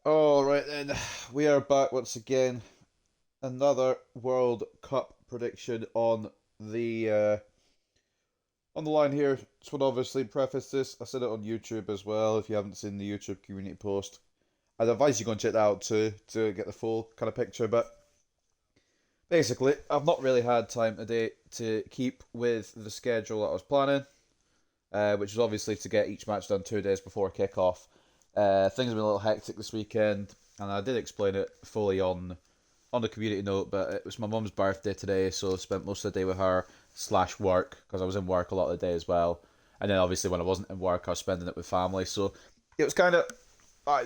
All right then, we are back once again. Another World Cup prediction on the line here. Just want to obviously preface this. I said it on YouTube as well. If you haven't seen the YouTube community post, I'd advise you go and check that out too to get the full kind of picture. But basically, I've not really had time today to keep with the schedule that I was planning, which was obviously to get each match done 2 days before kickoff. Things have been a little hectic this weekend, and I did explain it fully on the community note. But it was my mum's birthday today, so I spent most of the day with her slash work because I was in work a lot of the day as well. And then obviously when I wasn't in work, I was spending it with family. So it was kind of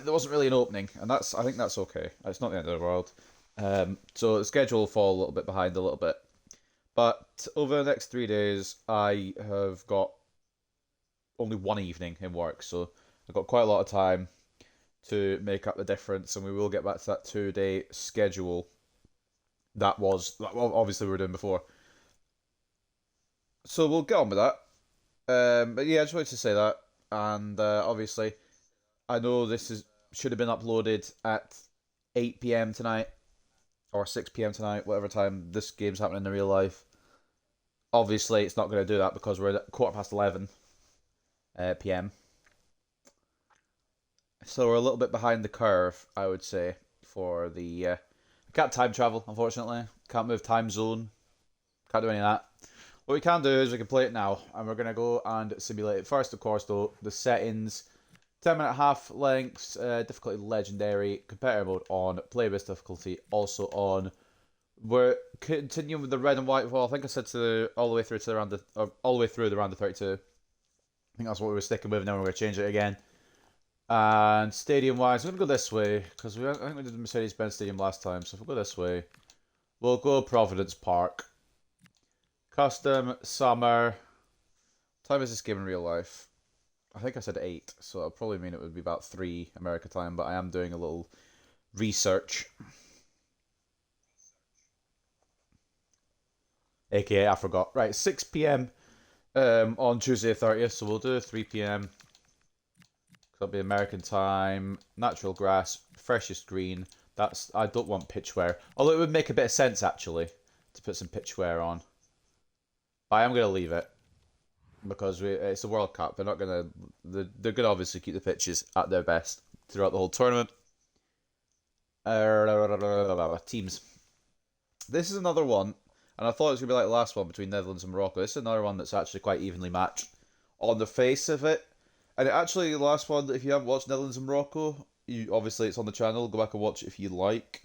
there wasn't really an opening, and I think that's okay. It's not the end of the world. So the schedule will fall a little bit behind a little bit. But over the next 3 days, I have got only one evening in work, so I've got quite a lot of time to make up the difference, and we will get back to that 2 day schedule obviously we were doing before. So we'll get on with that. But yeah, I just wanted to say that, and obviously I know this is should have been uploaded at 8 p.m. tonight or 6 p.m. tonight, whatever time this game's happening in real life. Obviously, it's not going to do that because we're at 11:15 p.m. So we're a little bit behind the curve, I would say, for the. Can't time travel, unfortunately. Can't move time zone. Can't do any of that. What we can do is we can play it now, and we're going to go and simulate it. First, of course, though, the settings. 10-minute half lengths, difficulty legendary, competitor mode on, play base difficulty also on. We're continuing with the red and white. Well, I think I said all the way through to the round all the way through the round of 32. I think that's what we were sticking with. Now we're going to change it again. And stadium wise, we're going to go this way because I think we did the Mercedes-Benz Stadium last time. So if we go this way, we'll go Providence Park. Custom summer. What time is this game in real life? I think I said 8, so that'll probably mean it would be about 3 America time, but I am doing a little research. AKA, I forgot. Right, 6 p.m. On Tuesday the 30th, so we'll do 3 p.m. That'll be American time. Natural grass, freshest green. I don't want pitch wear. Although it would make a bit of sense, actually, to put some pitch wear on. But I am going to leave it. Because it's a World Cup. They're gonna obviously keep the pitches at their best throughout the whole tournament. Teams. This is another one, and I thought it was gonna be like the last one between Netherlands and Morocco. This is another one that's actually quite evenly matched on the face of it. And actually, the last one, if you haven't watched Netherlands and Morocco, you obviously it's on the channel. Go back and watch it if you like.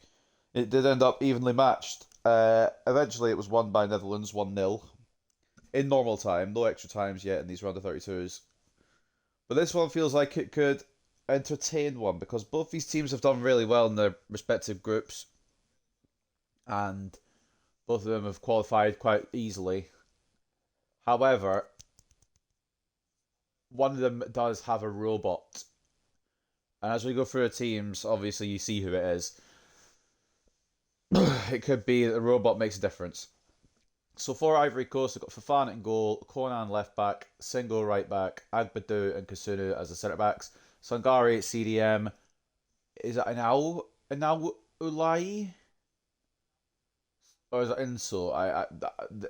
It did end up evenly matched. Eventually, it was won by Netherlands 1-0 in normal time, no extra times yet in these round of 32s. But this one feels like it could entertain one because both these teams have done really well in their respective groups, and both of them have qualified quite easily. However, one of them does have a robot, and as we go through the teams, obviously you see who it is. It could be that the robot makes a difference. So for Ivory Coast, we've got Fafana in goal, Conan left back, Singo right back, Agbadou and Kasunu as the centre backs, Sangari CDM. Is that Inau Ulai? Or is it Inso?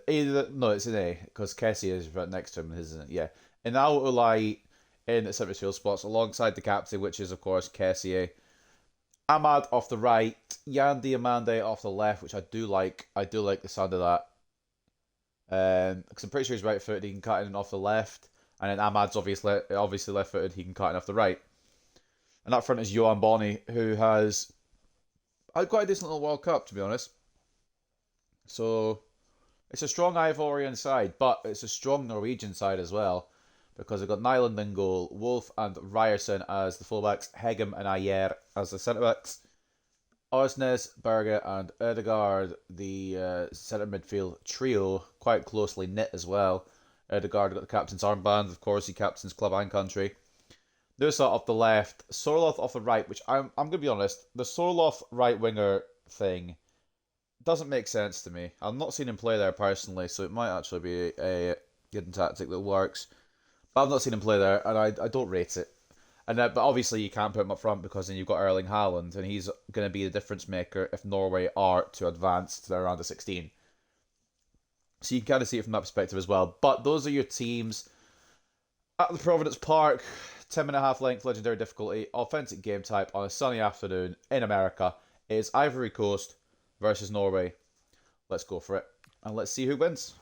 Either no, it's an A because Kessie is right next to him, isn't it? Yeah, Inau Ulai in the centre field spots alongside the captain, which is of course Kessie. Ahmad off the right, Yan Diamande off the left, which I do like. I do like the sound of that. Because I'm pretty sure he's right-footed, he can cut in off the left, and then Ahmad's obviously left-footed, he can cut in off the right. And up front is Johan Bonny, who has had quite a decent little World Cup, to be honest. So it's a strong Ivorian side, but it's a strong Norwegian side as well, because they've got Nyland in goal, Wolf and Ryerson as the fullbacks, Hegem and Ayer as the centre-backs. Osnes, Berger, and Ødegaard, the centre midfield trio, quite closely knit as well. Ødegaard got the captain's armband, of course, he captains club and country. Nusa off the left, Sorloth off the right, which I'm going to be honest, the Sorloth right winger thing doesn't make sense to me. I've not seen him play there personally, so it might actually be a hidden tactic that works. But I've not seen him play there, and I don't rate it. And but obviously you can't put him up front because then you've got Erling Haaland, and he's going to be the difference maker if Norway are to advance to their round of 16. So you can kind of see it from that perspective as well. But those are your teams. At the Providence Park, 10.5 length, legendary difficulty, authentic game type on a sunny afternoon in America. It is Ivory Coast versus Norway. Let's go for it. And let's see who wins.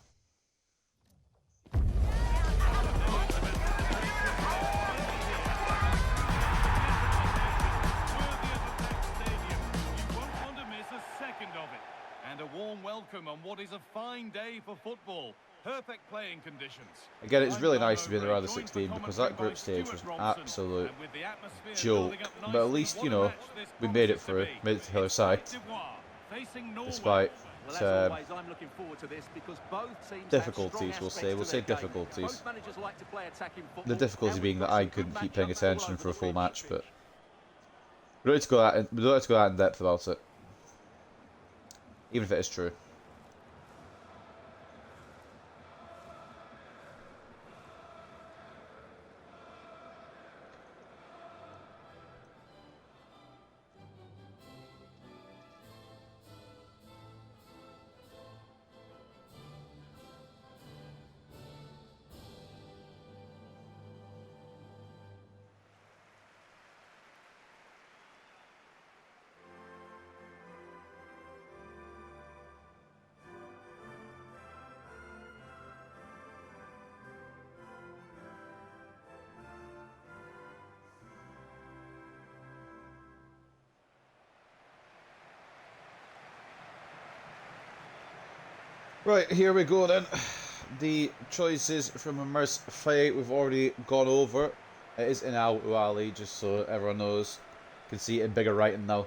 And a warm welcome on what is a fine day for football. Perfect playing conditions. Again, it's really nice to be in the round of 16 because that group stage was an absolute joke. But at least, you know, we made it through, made it to the other side. Despite difficulties, we'll say difficulties. The difficulty being that I couldn't keep paying attention for a full match, but we don't need to go that in depth about it. Even if it is true. Right, here we go then. The choices from Immerse Fight we've already gone over. It is in Al Uali, just so everyone knows. You can see it in bigger writing now.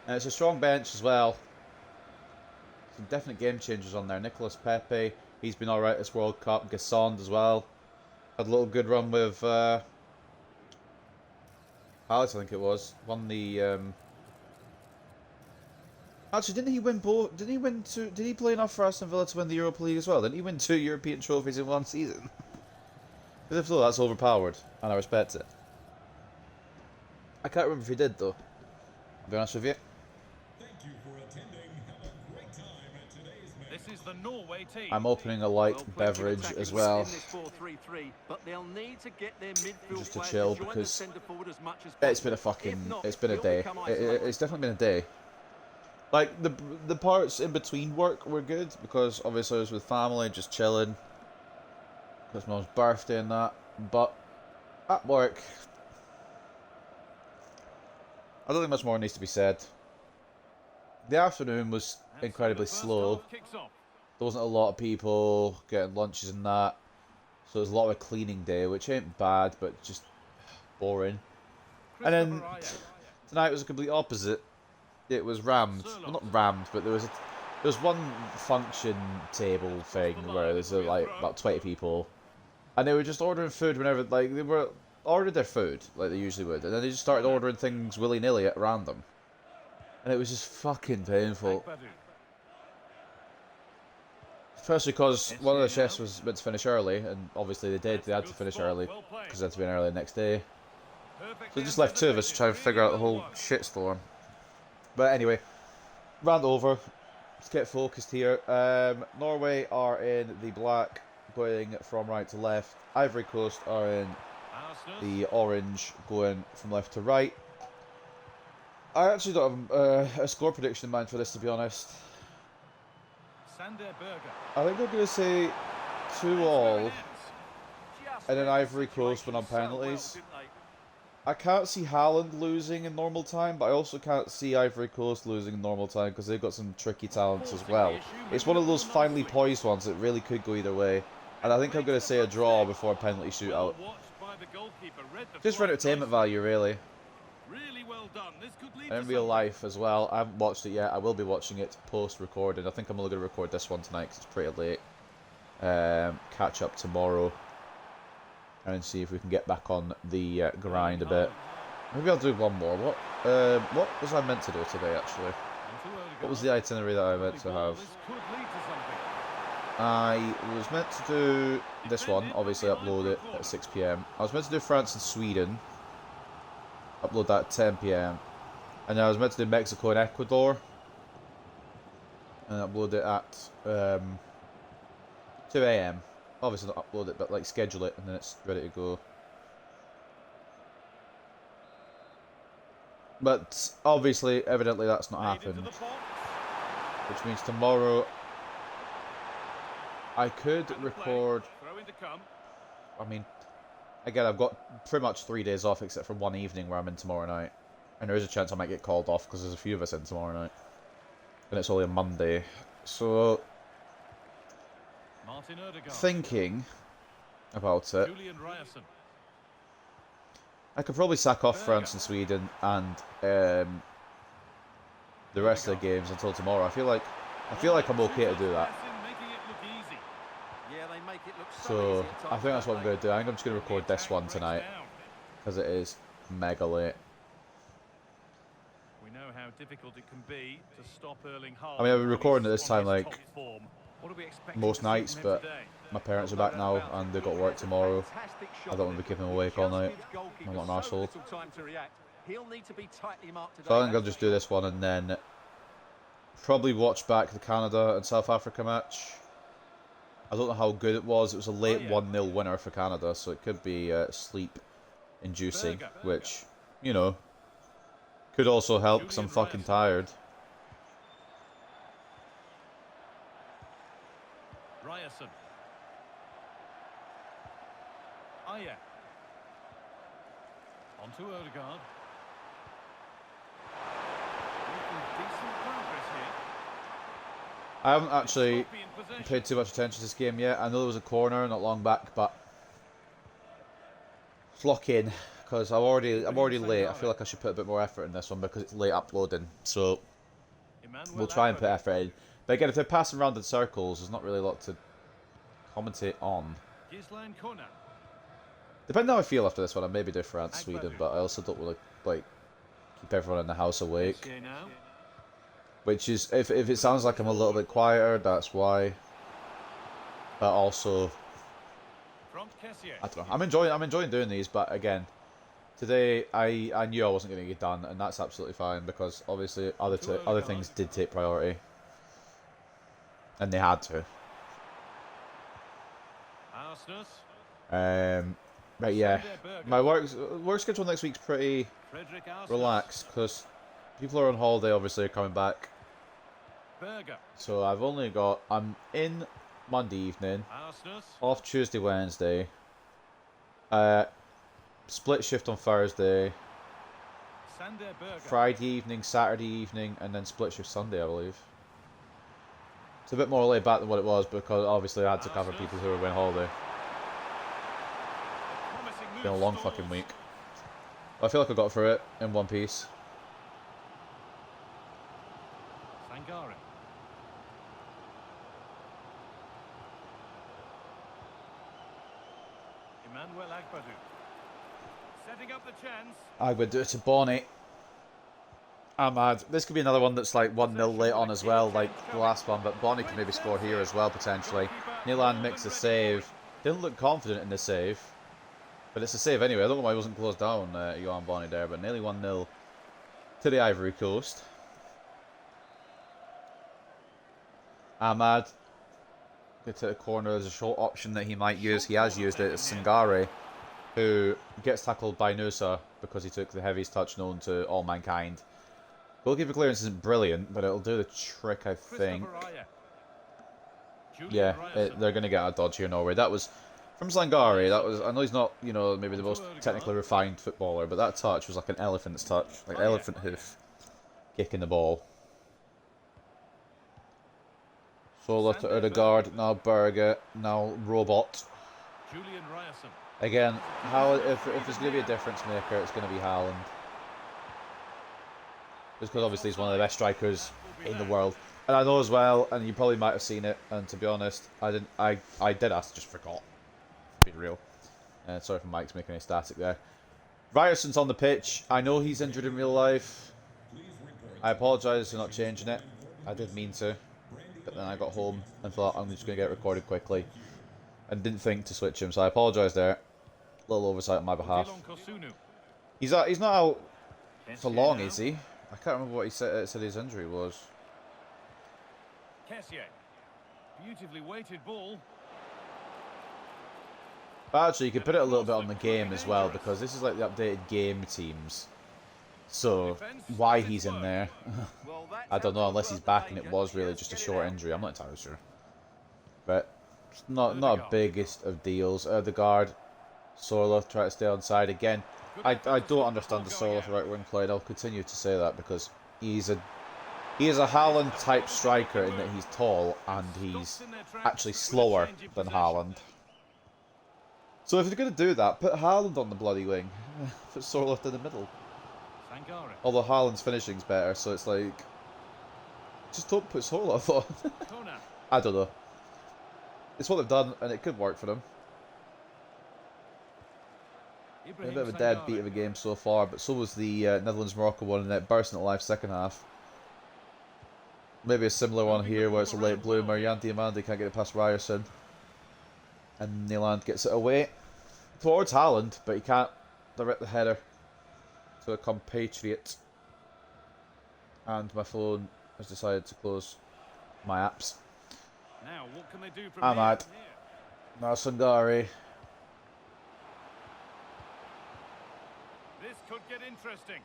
And it's a strong bench as well. Some definite game changers on there. Nicolas Pepe, he's been alright this World Cup. Gassond as well. Had a little good run with Alex, I think it was. Won the Actually, didn't he win both? Did he play enough for Aston Villa to win the Europa League as well? Didn't he win 2 European trophies in 1 season? Because if so, that's overpowered, and I respect it. I can't remember if he did, though. I'll be honest with you. Thank you for attending. Have a great time at today's match. This is the Norway team. I'm opening a light beverage as well. Just to chill, because it's been a day. It's definitely been a day. Like, the parts in between work were good, because obviously I was with family, just chilling. It's my mom's birthday and that. But, at work, I don't think much more needs to be said. The afternoon was incredibly slow. There wasn't a lot of people getting lunches and that. So it was a lot of a cleaning day, which ain't bad, but just boring. And then, tonight was a complete opposite. It was rammed. Well, not rammed, but there was one function table thing where there's like about 20 people, and they were just ordering food whenever, like, they were ordered their food like they usually would, and then they just started ordering things willy-nilly at random, and it was just fucking painful. Especially because one of the chefs was meant to finish early, and obviously they did. They had to finish early because they had to be in early the next day. So they just left 2 of us to try and figure out the whole shitstorm. But anyway, round over. Let's get focused here. Norway are in the black, going from right to left. Ivory Coast are in the orange, going from left to right. I actually don't have a score prediction in mind for this, to be honest. I think I'm going to say 2-2, and then Ivory Coast win on penalties. I can't see Haaland losing in normal time, but I also can't see Ivory Coast losing in normal time because they've got some tricky talents as well. It's one of those finely poised ones that really could go either way. And I think I'm going to say a draw before a penalty shootout. Just for entertainment value, really. And in real life as well. I haven't watched it yet. I will be watching it post-recording. I think I'm only going to record this one tonight because it's pretty late. Catch up tomorrow. And see if we can get back on the grind a bit. Maybe I'll do one more. What was I meant to do today, actually? What was the itinerary that I meant to have? I was meant to do this one, obviously upload it at 6 PM. I was meant to do France and Sweden. Upload that at 10 p.m. And then I was meant to do Mexico and Ecuador. And upload it at 2 a.m. Obviously not upload it, but like schedule it and then it's ready to go. But obviously, evidently that's not happened. Which means tomorrow I could record. I mean, again, I've got pretty much 3 days off except for one evening where I'm in tomorrow night. And there is a chance I might get called off because there's a few of us in tomorrow night. And it's only a Monday. So, thinking about it, I could probably sack off France and Sweden and the rest of the games until tomorrow. I feel like I'm okay to do that. So I think that's what I'm going to do. I think I'm just going to record this one tonight because it is mega late. We know how difficult it can be to stop Erling Haaland. I mean, I've been recording at this time like most nights, but my parents are back now and they've got work tomorrow. I don't want to be keeping them awake all night. I'm not an arsehole. So I think I'll just do this one and then probably watch back the Canada and South Africa match. I don't know how good it was. It was a late 1-0 winner for Canada, so it could be sleep-inducing, which, you know, could also help because I'm fucking tired. Ryerson. Ayer. On to Odegaard. Making decent progress here. I haven't actually paid too much attention to this game yet. I know there was a corner not long back, but flock in because I'm already late. I feel like I should put a bit more effort in this one because it's late uploading. So we'll try and put effort in. But again, if they're passing around in circles, there's not really a lot to commentate on. Depending on how I feel after this one, I maybe do France, Sweden, but I also don't want to like keep everyone in the house awake. Which is, if it sounds like I'm a little bit quieter, that's why. But also, I don't know. I'm enjoying doing these, but again, today I knew I wasn't going to get done, and that's absolutely fine because obviously other things did take priority, and they had to. Right, yeah. My work schedule next week's pretty relaxed because people are on holiday. Obviously, are coming back. So I'm in Monday evening, off Tuesday, Wednesday, split shift on Thursday, Friday evening, Saturday evening, and then split shift Sunday, I believe. It's a bit more laid back than what it was because obviously I had to cover people who were going on holiday. It's been a long fucking week. But I feel like I got through it in one piece. Agba do it to Bonnie. I'm mad. This could be another one that's like 1-0 late on as well, like the last one, but Bonnie can maybe score here as well, potentially. Nyland makes the save. Didn't look confident in the save, but it's a save anyway. I don't know why he wasn't closed down, Johan Bonnie there, but nearly 1-0 to the Ivory Coast. Ahmad. Get to the corner. There's a short option that he might use. He has used it. It's Sangare, who gets tackled by Nusa because he took the heaviest touch known to all mankind. Goalkeeper clearance isn't brilliant, but it'll do the trick, I think. Yeah, they're going to get a dodge here, Norway. That was from Sangare. That was. I know he's not, you know, maybe the most technically refined footballer, but that touch was like an elephant's touch, like elephant hoof, kicking the ball. Sola to Odegaard, now Berger, now Robot. Again, if there's going to be a difference maker, it's going to be Haaland. Just because obviously he's one of the best strikers in the world. And I know as well, and you probably might have seen it, and to be honest, I did, I just forgot. To be real. Sorry if Mike's making a static there. Ryerson's on the pitch. I know he's injured in real life. I apologise for not changing it. I did mean to. But then I got home and thought I'm just going to get it recorded quickly. And didn't think to switch him, so I apologise there. Little oversight on my behalf. He's not out for long, is he? I can't remember what he said his injury was. Kessié. Beautifully weighted ball. But actually, you could put it a little bit on the game as well, because this is like the updated game teams. So, why he's in there, I don't know, unless he's back and it was really just a short injury. I'm not entirely sure. But, it's not a biggest of deals. The guard, Sorloth, try to stay on side again. I don't understand the Sorloth right wing play, and I'll continue to say that, because he is a Haaland type striker in that he's tall and he's actually slower than Haaland. So if you're going to do that, put Haaland on the bloody wing. Put Sorloth in the middle. Although Haaland's finishing's better, so it's like... Just don't put Sorloth on. I don't know. It's what they've done, and it could work for them. A bit of a deadbeat of a game so far, but so was the Netherlands-Morocco one, and it burst into life second half. Maybe a similar one here, where it's a late bloomer. Jan Diamandi can't get it past Ryerson. And Nyland gets it away towards Haaland, but he can't direct the header to a compatriot. And my phone has decided to close my apps. Now, what can they do from I'm out. Now Sangare. This could get interesting.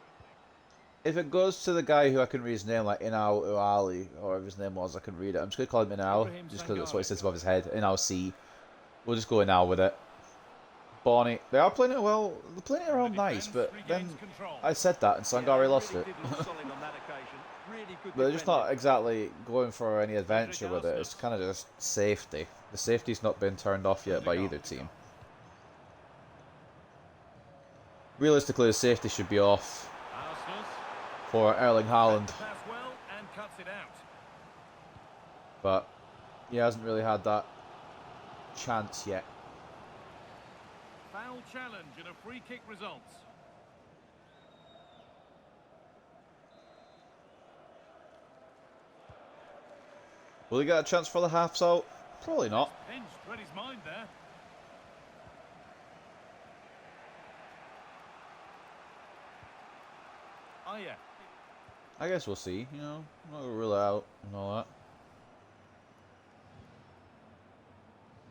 If it goes to the guy who I couldn't read his name, like Inal Uali, or whatever his name was, I couldn't read it. I'm just going to call him Inal, just because that's what it says above his head. Inal C. We'll just go Inal with it. Bonnie. They are playing it well. They're playing it around nice, but then I said that and Sangare lost it. But they're just not exactly going for any adventure with it. It's kind of just safety. The safety's not been turned off yet by either team. Realistically, the safety should be off for Erling Haaland. But he hasn't really had that chance yet. Foul challenge and a free kick results. Will he get a chance for the halves out? Probably not. Pinched, read his mind there. Oh yeah. I guess we'll see, you know. I'm not going to rule it out and all that.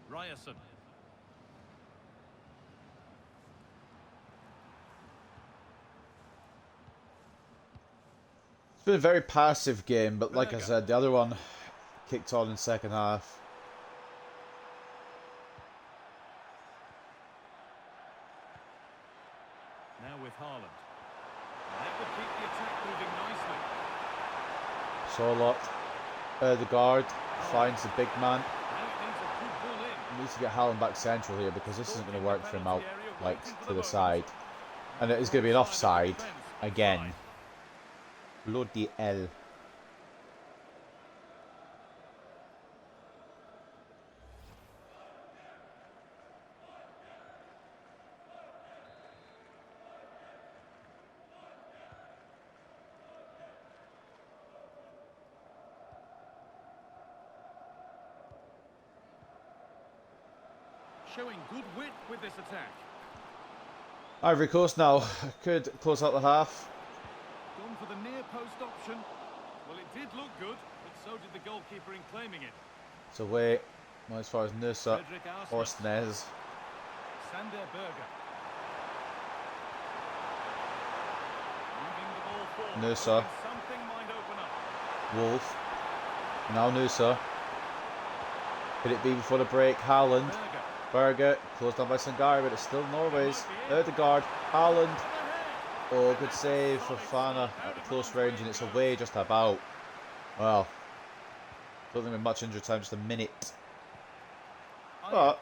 Ryerson. It's been a very passive game, but like I said, the other one kicked on in second half. Now with Haaland. That will keep the attack moving nicely. Sorloth, the guard, finds the big man. Now it needs a good ball in. He needs to get Haaland back central here because this isn't going to work for him out like to the side. And it is going to be an offside again. Bloody hell. Showing good wit with this attack. Ivory Coast now could close out the half. Gone for the near post option. Well, it did look good, but so did the goalkeeper in claiming it. It's away, well, as far as Nusa or Snez. Sander Berger. Moving the ball forward. Nusa. Something might open up. Wolf. Now Nusa. Could it be before the break? Haaland. Berger. Closed down by Sangare, but it's still Norway's. Ødegaard. Haaland. Oh, good save for Fana at close range, and it's away just about. Well, don't think we have much injury time, just a minute. But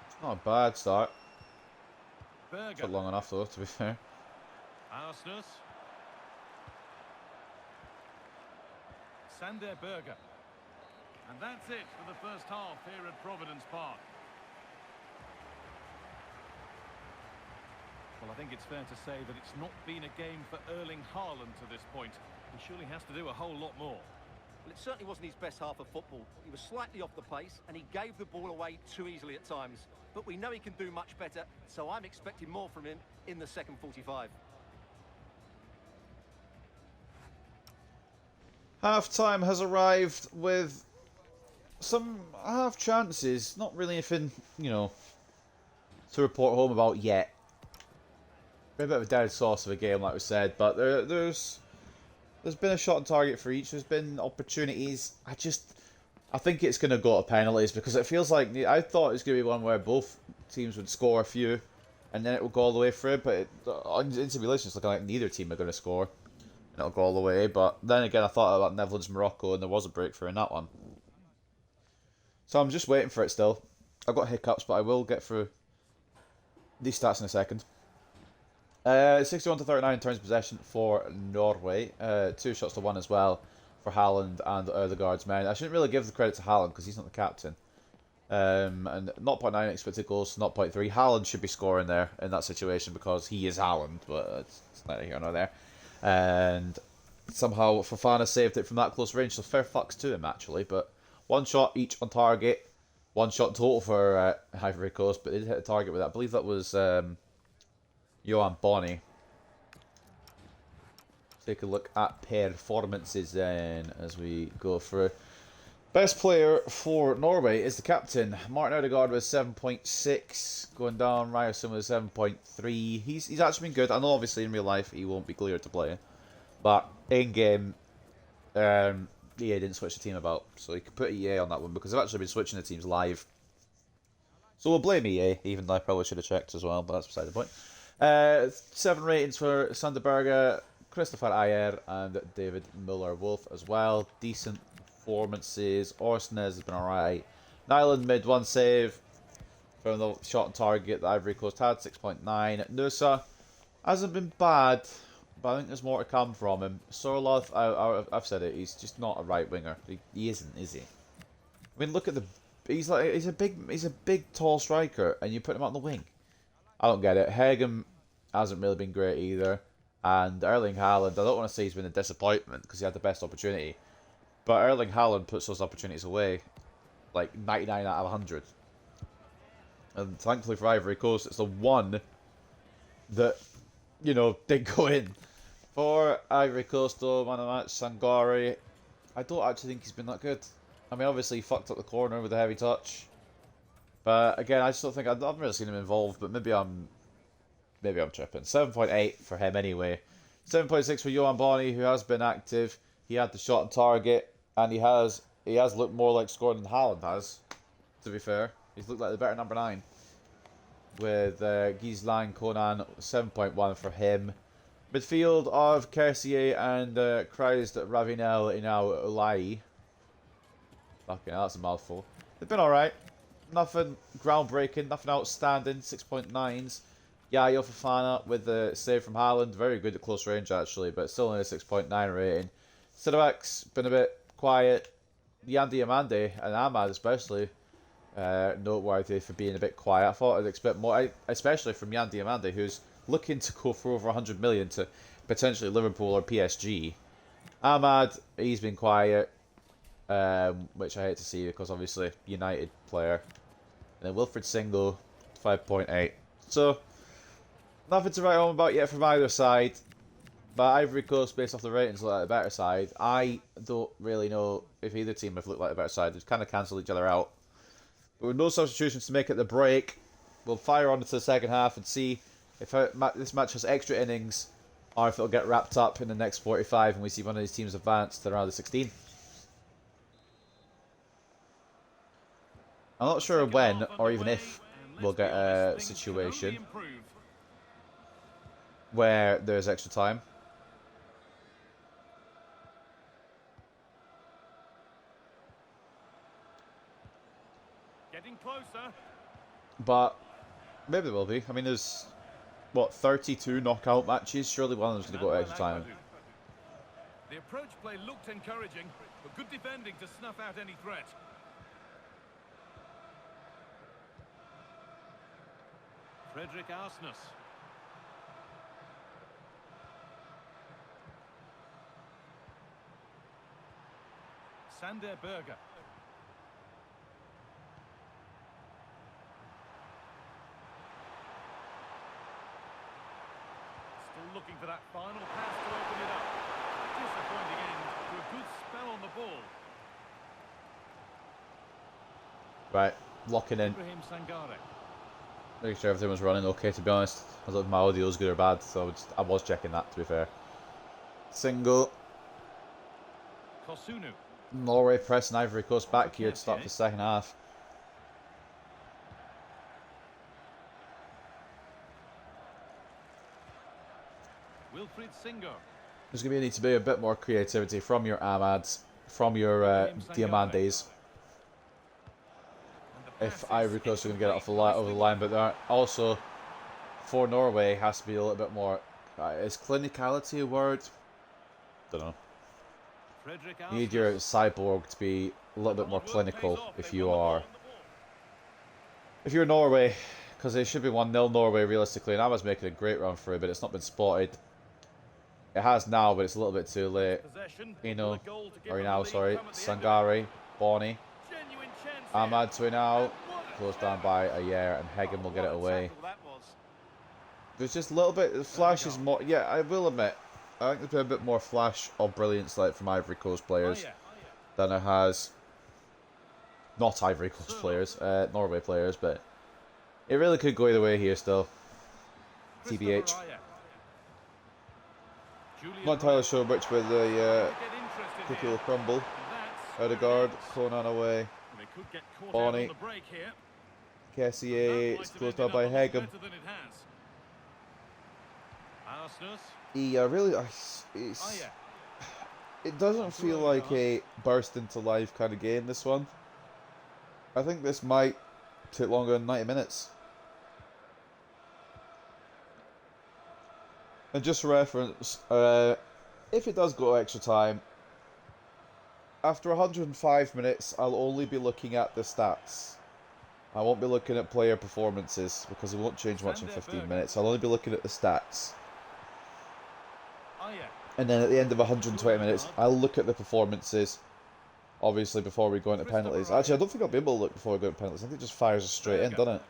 it's not a bad start. Took long enough though, to be fair. Arsnus. Sander Berger. And that's it for the first half here at Providence Park. Well, I think it's fair to say that it's not been a game for Erling Haaland to this point. He surely has to do a whole lot more. Well, it certainly wasn't his best half of football. He was slightly off the pace, and he gave the ball away too easily at times. But we know he can do much better, so I'm expecting more from him in the second 45. Half-time has arrived with some half chances. Not really anything, you know, to report home about yet. A bit of a dead sauce of a game, like we said, but there's been a shot on target for each. There's been opportunities. I think it's going to go to penalties because it feels like I thought it was going to be one where both teams would score a few, and then it will go all the way through. But in simulation, it's looking like neither team are going to score, and it'll go all the way. But then again, I thought about Netherlands, Morocco, and there was a breakthrough in that one. So I'm just waiting for it still. I've got hiccups, but I will get through these stats in a second. 61 to 39 in terms of possession for Norway. 2 shots to 1 as well for Haaland and Ødegaard's men. I shouldn't really give the credit to Haaland because he's not the captain. And 0.9 expected goals, 0.3. Haaland should be scoring there in that situation because he is Haaland, but it's neither here nor there. And somehow Fofana saved it from that close range, so fair fucks to him actually. But 1 shot each on target, 1 shot total for Ivory Coast, but they did hit a target with that. I believe that was Johan Bonny. Take a look at performances then as we go through. Best player for Norway is the captain. Martin Ødegaard with 7.6, going down. Ryerson with 7.3. He's actually been good. I know obviously in real life he won't be cleared to play, but in game, EA didn't switch the team about, so you can put EA on that one because I've actually been switching the teams live. So we'll blame EA, even though I probably should have checked as well, but that's beside the point. 7 ratings for Sander Berge, Christopher Ayer, and David Müller-Wolf as well. Decent performances. Orsnes has been alright. Nyland made 1 save from the shot on target. The Ivory Coast had 6.9. Nusa hasn't been bad, but I think there's more to come from him. Sorloth, I've said it, he's just not a right winger. He isn't, is he? I mean, look at he's a big tall striker, and you put him out on the wing. I don't get it. Hegem hasn't really been great either. And Erling Haaland, I don't want to say he's been a disappointment because he had the best opportunity. But Erling Haaland puts those opportunities away like 99 out of 100. And thankfully for Ivory Coast, it's the one that, you know, did go in. For Ivory Coast though, man of the match, Sangare, I don't actually think he's been that good. I mean, obviously he fucked up the corner with a heavy touch. But again, I just don't think I've really seen him involved. But maybe I'm tripping. 7.8 for him anyway. 7.6 for Johan Bonny, who has been active. He had the shot on target, and he has looked more like scoring than Haaland has. To be fair, he's looked like the better number 9. With Gislang Conan, 7.1 for him. Midfield of Kersier and Christ Ravinel Inau Ulai. Fucking hell, that's a mouthful. They've been alright. Nothing groundbreaking, nothing outstanding. 6.9s. Yayo Fofana with the save from Haaland. Very good at close range actually, but still only a 6.9 rating. Sidowak's been a bit quiet. Yandi Amande and Ahmad especially noteworthy for being a bit quiet. I thought I'd expect more, especially from Yandi Amande, who's looking to go for over 100 million to potentially Liverpool or PSG. Ahmad, he's been quiet, which I hate to see because obviously United player. And then Wilfred Single, 5.8. So nothing to write home about yet from either side. But Ivory Coast, based off the ratings, look like the better side. I don't really know if either team have looked like the better side. They've kind of cancelled each other out. But with no substitutions to make it the break, we'll fire on into the second half and see if this match has extra innings or if it'll get wrapped up in the next 45 and we see one of these teams advance to the round of 16. I'm not sure when or even if we'll get a situation where there's extra time. Getting closer. But maybe there will be. I mean, there's, what, 32 knockout matches? Surely one of them's going to go to extra time. The approach play looked encouraging, but good defending to snuff out any threat. Frederick Arsnes. Sander Berger. Still looking for that final pass to open it up. Disappointing end to a good spell on the ball. Right, locking in. Ibrahim Sangare. Making sure everything was running okay, to be honest. I don't know if my audio is good or bad, so I was checking that, to be fair. Single. Kosunu. Norway pressing Ivory Coast back here to start the second half. Wilfried Singer. There's going to need to be a bit more creativity from your Amads, from your Diamantes, if Ivory Coast are going to get it off the over the line. But there are also, for Norway, has to be a little bit more. Is clinicality a word? Don't know. You need your cyborg to be a little bit more clinical if you're Norway, because they should be 1-0 Norway realistically, and I was making a great run through, but it's not been spotted. It has now, but it's a little bit too late. Sangare, Bonnie, Ahmad to now, closed down by Ayer, and Hegem will get it away. There's just a little bit, the flash is more, yeah, I will admit, I think there's been a bit more flash of brilliance like from Ivory Coast players than it has not Ivory Coast players, Norway players, but it really could go either way here still. TBH. Not entirely sure which way the cookie will crumble. Odegaard, Conan away. Bonnie. Kessier, it's closed down by Hegem. Yeah, really, it doesn't feel like a burst into life kind of game, this one. I think this might take longer than 90 minutes. And just for reference, if it does go extra time, after 105 minutes, I'll only be looking at the stats. I won't be looking at player performances, because it won't change much in 15 minutes. I'll only be looking at the stats. And then at the end of 120 minutes, I'll look at the performances, obviously, before we go into penalties. Actually, I don't think I'll be able to look before we go into penalties. I think it just fires us straight in, doesn't it?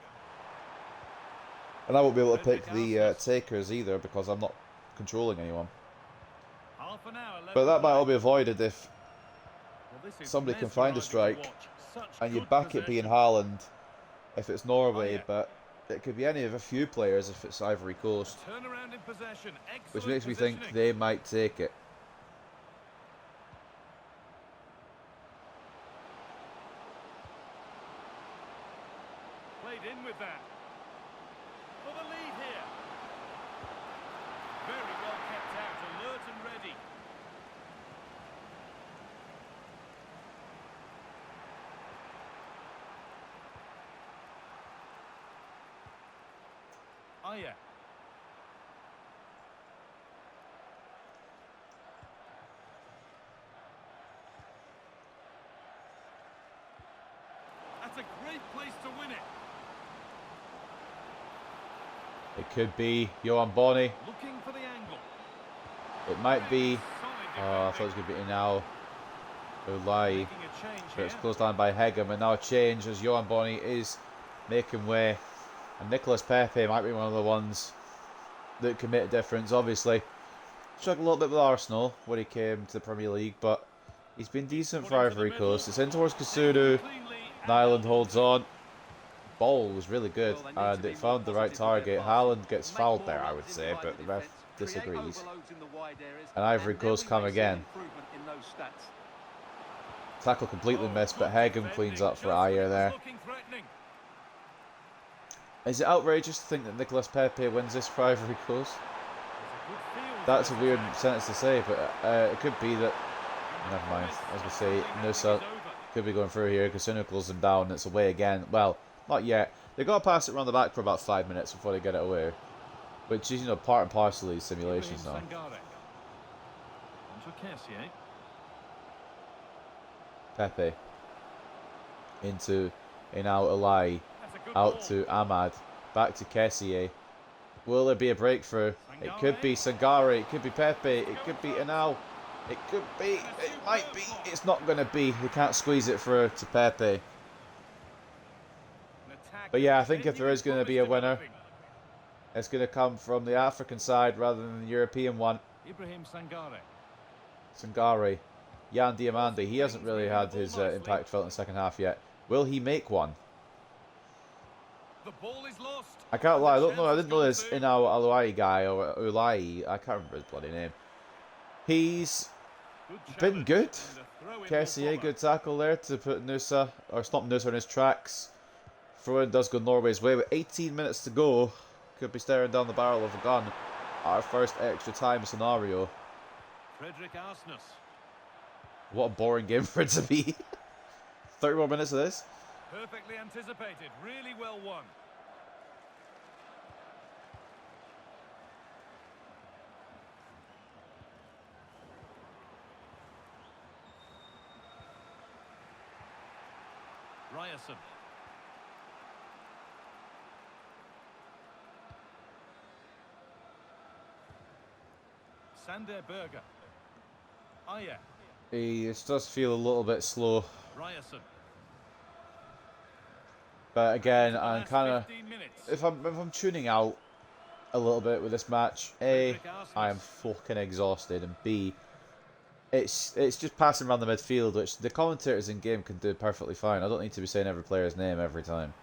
And I won't be able to pick the takers either, because I'm not controlling anyone. But that might all be avoided if somebody can find a strike, and you back it being Haaland if it's Norway, but it could be any of a few players if it's Ivory Coast, which makes me think they might take it. Played in with that. For the lead here. Very well kept out, alert and ready. Ayer. That's a great place to win it. It could be Johan Bonnie. Looking for the angle. It might be. I thought it was going to be now. Ulai. But it's closed down by Hegem, and now a change as Johan Bonnie is making way. And Nicolas Pepe might be one of the ones that can make a difference. Obviously, struggled a little bit with Arsenal when he came to the Premier League, but he's been decent for Ivory Coast. It's in towards Kosunu. Nyland holds on. Ball was really good, and it found the right target. Haaland gets fouled there, I would say, but the ref disagrees. And Ivory Coast come again. Tackle completely missed, but Hegem cleans up for Ayer there. Is it outrageous to think that Nicolas Pepe wins this for Ivory Coast? That's a weird sentence to say, but it could be that. Never mind. I was going to say Nusa could be going through here. Kosunu closes them down. It's away again. Well, not yet. They've got to pass it around the back for about 5 minutes before they get it away, which is, you know, part and parcel of these simulations now. Pepe into Inau Alai. Out to Ahmad, back to Kessier. Will there be a breakthrough? It could be Sangare, it could be Pepe, it could be Inau. It could be. It might be. It's not going to be. They can't squeeze it through to Pepe. An attack But yeah, I with think if there is going to be a genuine winner, promise it's going to come from the African side rather than the European one. developing. Ibrahim Sangare. Sangare. Yan Diamande, he hasn't really had his impact felt in the second half yet. Will he make one? The ball is lost. I can't lie, I The don't know. I chance didn't know has this gone Inau Aluai guy or Ulai. I can't remember his bloody name. He's through. been good. And the throw-in will Kessier, follow. good tackle there to put Nusa, or stop Nusa in his tracks. Throw-in does go Norway's way with 18 minutes to go. Could be staring down the barrel of a gun. Our first extra time scenario. Frederick Arsness. What a boring game for it to be. 30 more minutes of this. Perfectly anticipated. Really well won. Ryerson. Sander Berger. Ayer. He does feel a little bit slow. Ryerson. But again, The I'm last kind of... 15 minutes. If I'm tuning out a little bit with this match, A, Frederick Arsness. I am fucking exhausted, and B, it's just passing around the midfield, which the commentators in game can do perfectly fine. I don't need to be saying every player's name every time.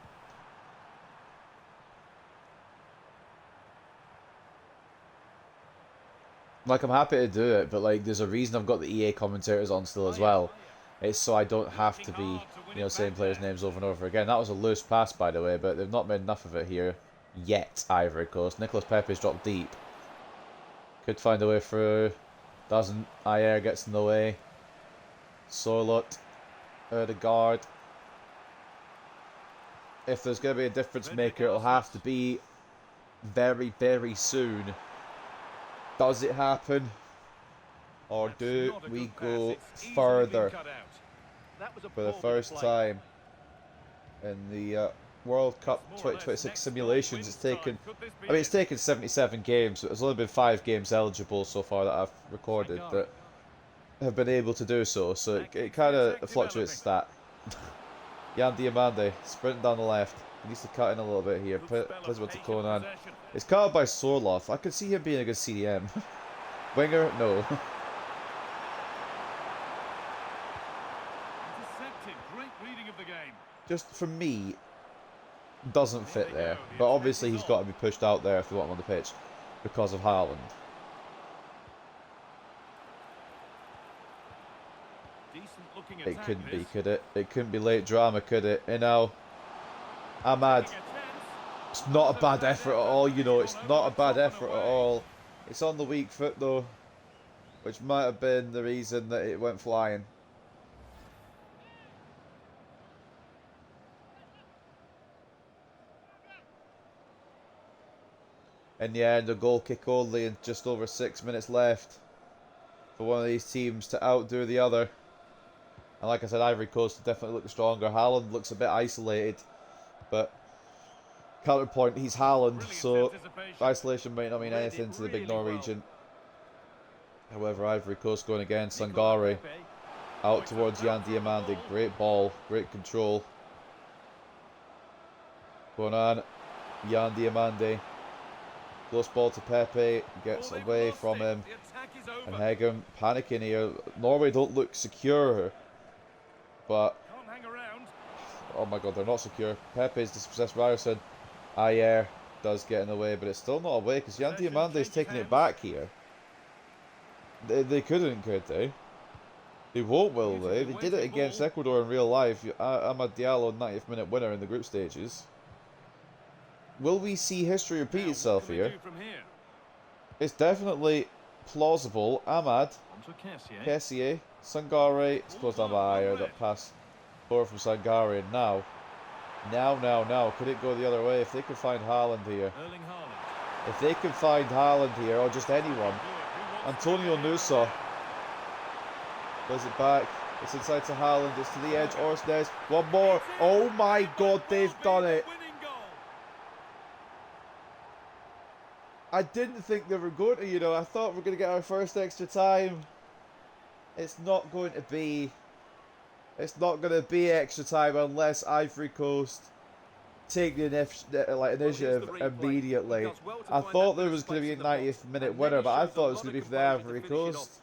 Like, I'm happy to do it, but like, there's a reason I've got the EA commentators on still as well. It's so I don't have to be, saying players' names over and over again. That was a loose pass, by the way, but they've not made enough of it here yet, Ivory Coast. Nicolas Pepe's dropped deep. Could find a way through. Doesn't. Ayer gets in the way. Solot. Ødegaard. If there's going to be a difference maker, it'll have to be very, very soon. Does it happen? Or That's do not a we good pass. go It's easily further been cut out. That was a for the poor bit of first play. time in the World Cup More or less 2026 next simulations? goal It's wins taken... time. Could this be I mean, it's it? taken 77 games, but there's only been 5 games eligible so far that I've recorded Sangare. that have been able to do so, so it kind of fluctuates that. Yan Diamande, sprinting down the left. He needs to cut in a little bit here. Good spell of Plays with to patient Conan. possession. It's cut out by Sorloth. I could see him being a good CDM. Winger? No. Intercepted. Great reading of the game. Just for me, doesn't fit there. But obviously he's got to be pushed out there if you want him on the pitch because of Haaland. Decent looking It attack, couldn't be, this. could it? It couldn't be late drama, could it? Ahmad. Getting a chance. It's not a bad effort at all, it's not a bad effort at all. It's on the weak foot though, which might have been the reason that it went flying. In the end, a goal kick only and just over 6 minutes left for one of these teams to outdo the other. And like I said, Ivory Coast definitely look stronger. Haaland looks a bit isolated, but counterpoint, he's Haaland, Brilliant so anticipation. isolation might not mean Read anything it to the big really Norwegian. However, Ivory Coast going again. Nicolas Sangare Pepe. out towards Yan Diamande. Great ball, great control. Going on, Yan Diamande. Close ball to Pepe, gets Oh, they've away lost from it. him. The attack is And over. Hegem panicking here. Norway don't look secure, but Can't hang around. oh my god, they're not secure. Pepe's dispossessed Ryerson. Ayer does get in the way, but it's still not away because Yan Possession Diamande's changes taking it hands. back here. They couldn't, could they? They won't, will Using they? the They did it weighted against ball. Ecuador in real life. Amad Diallo, 90th minute winner in the group stages. Will we see history repeat Now, what itself can they here? do from here? It's definitely plausible. Ahmad, Onto Kessier. Kessier, Sangare, it's closed down by Ayer, that pass forward from Sangare, and now, could it go the other way? If they could find Haaland here, Erling Haaland. if they could find Haaland here, or just anyone, Do it. Who wants Antonio to Nusa does it back, it's inside to Haaland, it's to the edge, Orsnes, one more, oh my god, they've done it! Winning goal. I didn't think they were going to, I thought we were going to get our first extra time. it's not going to be. It's not going to be extra time unless Ivory Coast take the initiative immediately. I thought there was going to be a 90th minute winner, but I thought it was going to be for the Ivory Coast.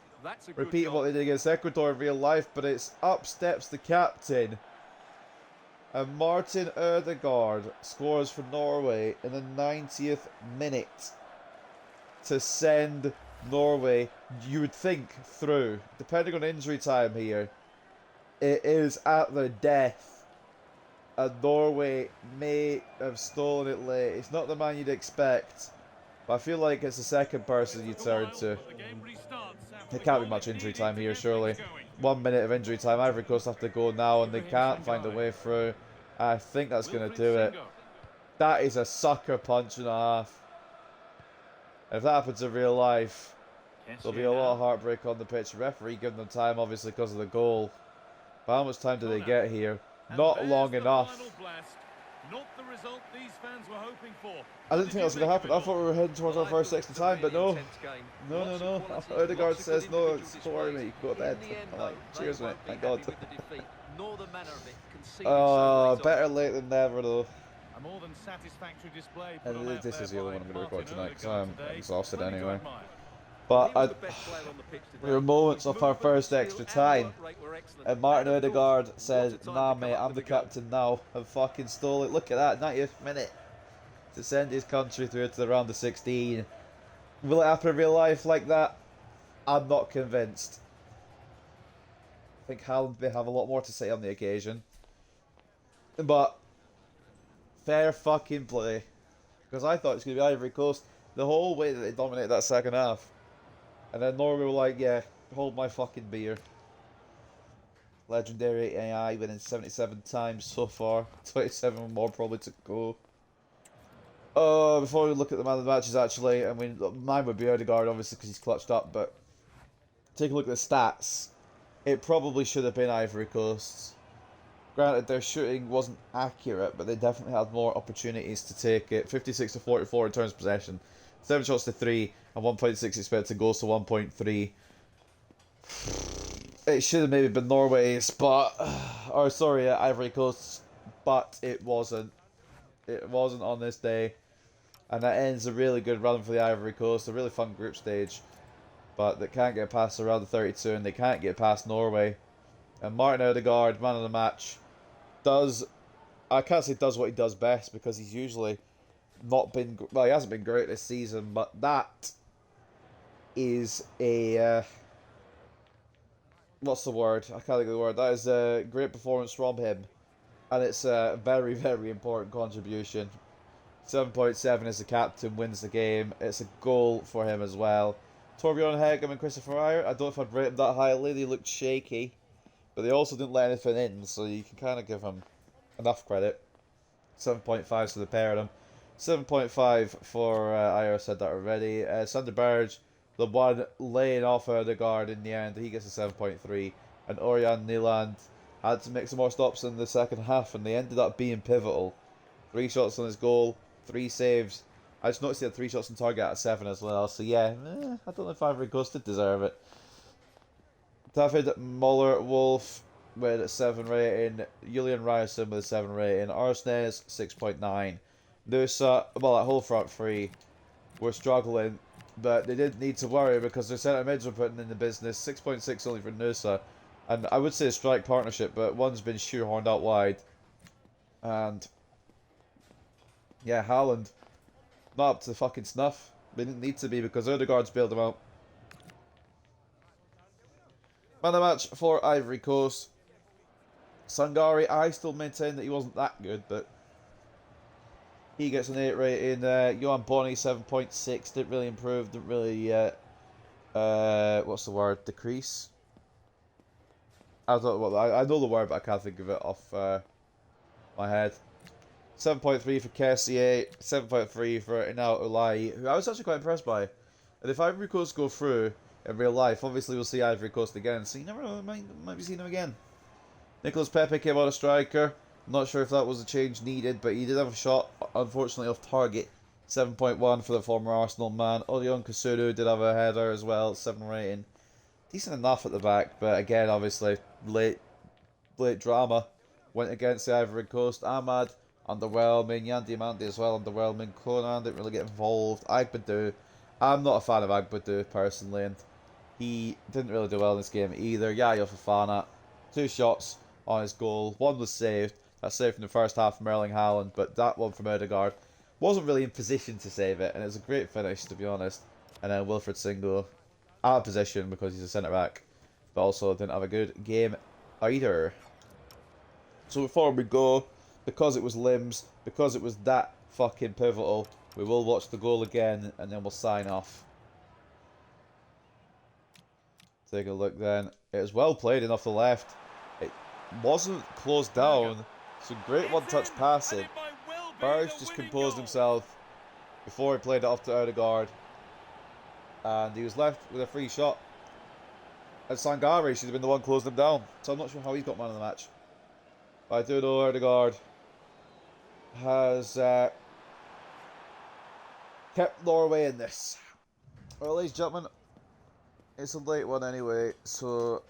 Repeating what they did against Ecuador in real life, but it's up steps the captain. And Martin Ødegaard scores for Norway in the 90th minute to send Norway, you would think, through. Depending on injury time here, it is at their death. And Norway may have stolen it late. It's not the man you'd expect, but I feel like it's the second person you turn to. There can't be much injury time here, surely. 1 minute of injury time. Ivory Coast have to go now, and they can't find a way through. I think that's going to do it. That is a sucker punch and a half. If that happens in real life, there'll be a lot of heartbreak on the pitch. The referee giving them time, obviously, because of the goal. But how much time do they get here? Not long enough. Not the result these fans were hoping for. I didn't think that was going to happen. I thought we were heading towards our first extra time, but no. No. Ødegaard says, no, don't worry, mate, you can go to bed. I'm like, cheers, mate, thank God. Oh, better late than never, though. A more than satisfactory display. And this is the only one I'm going to record tonight, because I'm exhausted anyway. But there were moments of our first extra time, and Martin Ødegaard said, nah mate, I'm the captain now, and fucking stole it. Look at that, 90th minute to send his country through to the round of 16. Will it happen in real life like that? I'm not convinced. I think Haaland may have a lot more to say on the occasion. But fair fucking play, because I thought it was going to be Ivory Coast the whole way that they dominated that second half. And then Norway were like, yeah, hold my fucking beer. Legendary AI winning 77 times so far. 27 more probably to go. Before we look at the man of the matches, actually, I mean, mine would be Ødegaard, obviously, because he's clutched up, but take a look at the stats. It probably should have been Ivory Coast. Granted, their shooting wasn't accurate, but they definitely had more opportunities to take it. 56 to 44 in terms of possession. 7 shots to 3, and 1.6 expected goals to 1.3. It should have maybe been Norway's, but... Or, sorry, Ivory Coast, but it wasn't. It wasn't on this day. And that ends a really good run for the Ivory Coast, a really fun group stage. But they can't get past the round of 32, and they can't get past Norway. And Martin Ødegaard, man of the match, does... I can't say does what he does best, because he's usually... not been, well, he hasn't been great this season, but that is a what's the word? I can't think of the word. That is a great performance from him, and it's a very, very important contribution. 7.7 as the captain wins the game. It's a goal for him as well. Torbjorn Hegem and Christopher Ayer, I don't know if I'd rate them that highly. They looked shaky, but they also didn't let anything in, so you can kind of give them enough credit. 7.5 for the pair of them. 7.5 for Ayer, said that already. Sander Berge, the one laying off Ødegaard in the end, he gets a 7.3. And Ørjan Nyland had to make some more stops in the second half, and they ended up being pivotal. 3 shots on his goal, 3 saves. I just noticed he had 3 shots on target out of 7 as well, so yeah, I don't know if Ivory Coast did deserve it. David Muller-Wolf with a 7 rating, Julian Ryerson with a 7 rating, Arsnes 6.9. Nusa, well, that whole front three were struggling, but they didn't need to worry because their centre mids were putting in the business. 6.6 only for Nusa, and I would say a strike partnership, but one's been shoehorned out wide. And yeah, Haaland not up to fucking snuff. They didn't need to be because Ødegaard's bailed them out. Man of the match for Ivory Coast. Sangari, I still maintain that he wasn't that good, but he gets an 8 rating. Johan Bonney 7.6. Didn't really improve. Didn't really what's the word? Decrease. I don't know what I know the word, but I can't think of it off my head. 7.3 for Kessier. 7.3 for Inal Ulai, who I was actually quite impressed by. And if Ivory Coast go through in real life, obviously we'll see Ivory Coast again. So you never know, might be seeing him again. Nicolas Pepe came out a striker. I'm not sure if that was a change needed, but he did have a shot, unfortunately off target. 7.1 for the former Arsenal man. Odion Kasuru did have a header as well, 7 rating. decent enough at the back, but again, obviously, late drama went against the Ivory Coast. Ahmad, underwhelming. Yan Diamante as well, underwhelming. Conan didn't really get involved. Agbadou, I'm not a fan of Agbadou personally, and he didn't really do well in this game either. Yaya Fofana, 2 shots on his goal. 1 was saved. That saved from the first half from Erling Haaland, but that one from Ødegaard wasn't really in position to save it, and it was a great finish, to be honest. And then Wilfred Singo, out of position because he's a centre-back, but also didn't have a good game either. So before we go, because it was limbs, because it was that fucking pivotal, we will watch the goal again, and then we'll sign off. Take a look then. It was well played in off the left. It wasn't closed down. Some great one-touch passing. Burge just composed himself before he played it off to Ødegaard. And he was left with a free shot. And Sangare should have been the one closing him down. So I'm not sure how he's got man of the match. But I do know Ødegaard has kept Norway in this. Well, ladies and gentlemen, it's a late one anyway, so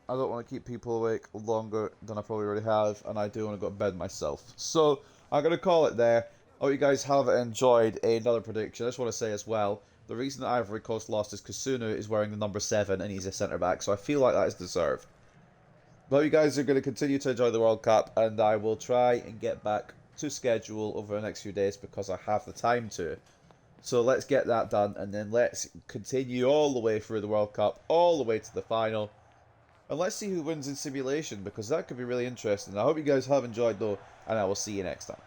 I don't want to keep people awake longer than I probably already have, and I do want to go to bed myself. So I'm going to call it there. I hope you guys have enjoyed another prediction. I just want to say as well, the reason that Ivory Coast lost is because Sunu is wearing the number 7 and he's a centre-back, so I feel like that is deserved. But I hope you guys are going to continue to enjoy the World Cup, and I will try and get back to schedule over the next few days because I have the time to. So let's get that done, and then let's continue all the way through the World Cup, all the way to the final. And let's see who wins in simulation, because that could be really interesting. I hope you guys have enjoyed though, and I will see you next time.